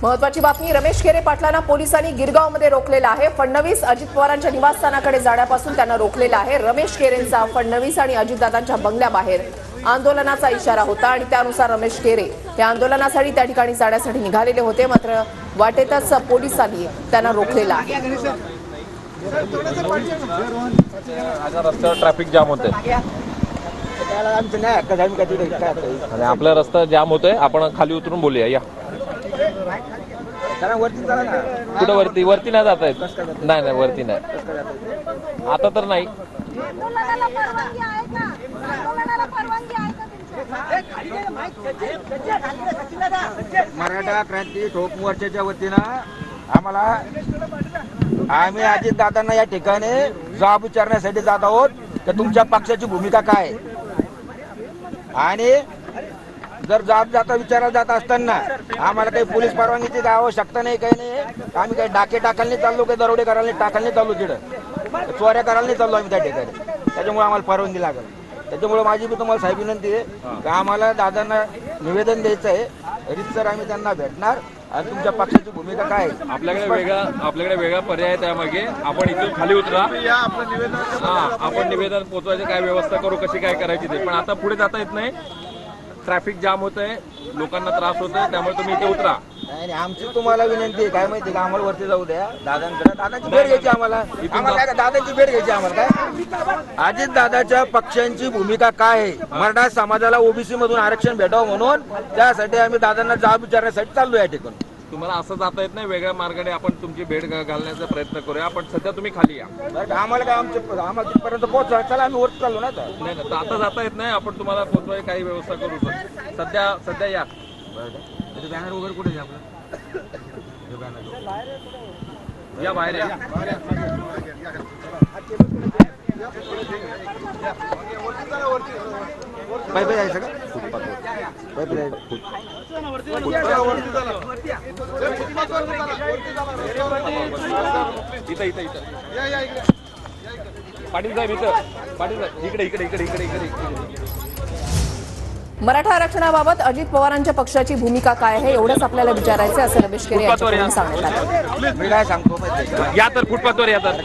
महत्वाची बातमी, रमेश केरे पाटलांना पोलिसांनी गिरगावमध्ये रोखलेलं आहे। फडणवीस अजित पवारांच्या निवासस्थानाकडे जाण्यापासून त्यांना रोखलेलं आहे। रमेश केरेंचा फडणवीस आणि अजितदादांच्या बंगल्याबाहेर आंदोलनाचा इशारा होता आणि त्यानुसार रमेश केरे हे आंदोलनासाठी त्या ठिकाणी जाण्यासाठी निघालेले होते, मात्र वाटेतच पोलिसांनी त्यांना रोखलेलं आहे। रस्त्यावर ट्रॅफिक जाम होते आणि आपला रस्ता जाम होतोय। आपण खाली उतरून बोलूया या। कुठं वरती वरती नाही जात आहेत? नाही नाही वरती नाही, आता तर नाही। मराठा क्रांती ठोक मोर्चाच्या वतीनं आम्ही अजितदादांना या ठिकाणी जबाब विचारण्यासाठी जात आहोत तर तुमच्या पक्षाची भूमिका काय आहे। आणि जर जाता विचारायला जात असताना आम्हाला काही पोलीस परवानगीची आवश्यकता नाही, काही नाही। आम्ही काही डाके टाकायला नाही चाललो, काही दरोडे करायला टाकायला नाही चाललो, तिथं चोऱ्या करायला नाही चाललो आम्ही त्या ठिकाणी। त्याच्यामुळे आम्हाला परवानगी लागेल। त्याच्यामुळे माझी मी तुम्हाला साहेब विनंती आहे की आम्हाला दादांना निवेदन द्यायचं आहे, रीतसर आम्ही त्यांना भेटणार आणि तुमच्या पक्षाची भूमिका काय आहे। आपल्याकडे वेगळा पर्याय आहे, त्यामागे आपण इथून खाली उतरा, आपण निवेदन पोहोचवायची काय व्यवस्था करू, कशी काय करायची ते। पण आता पुढे जाता येत नाही, ट्रॅफिक जाम होत आहे, लोकांना त्रास होत आहे, त्यामुळे तुम्ही इथे उतरा। नाही, आमची तुम्हाला विनंती आहे काय माहिती का, आम्हाला वरती जाऊ द्या दादांकडे। दादाची भेट घ्यायची आम्हाला काय दादांची भेट घ्यायची आम्हाला काय। अजित दादाच्या पक्षांची भूमिका काय आहे, मराठा समाजाला ओबीसी मधून आरक्षण भेटावं म्हणून त्यासाठी आम्ही दादांना जाब विचारण्यासाठी चाललो या ठिकाणी। तुम्हाला असं जाता येत नाही, वेगळ्या मार्गाने आपण तुमची भेट घालण्याचा प्रयत्न करूया। आपण सध्या तुम्ही खाली या। आम्हाला काय आम्हाला तिथपर्यंत पोहोचा, चला आम्ही वरती चाललो ना। नाही नाही, आता जाता येत नाही, आपण तुम्हाला पोहोचवायची काही व्यवस्था करू सध्या या। बॅनर वगैरे कुठे आपलं या बाहेर या। पायी जायचं का? पायी जायचं। इथं पाटील साहेब, पाटील साहेब इकडे इकडे इकडे इकडे इकडे इकडे। मराठा आरक्षणाबाबत अजित पवारांच्या पक्षाची भूमिका काय आहे एवढंच आपल्याला विचारायचं, असं रमेश केरे यांच्याकडून सांगण्यात आलं। मी काय सांगतो या तर फुटपाथवर या तर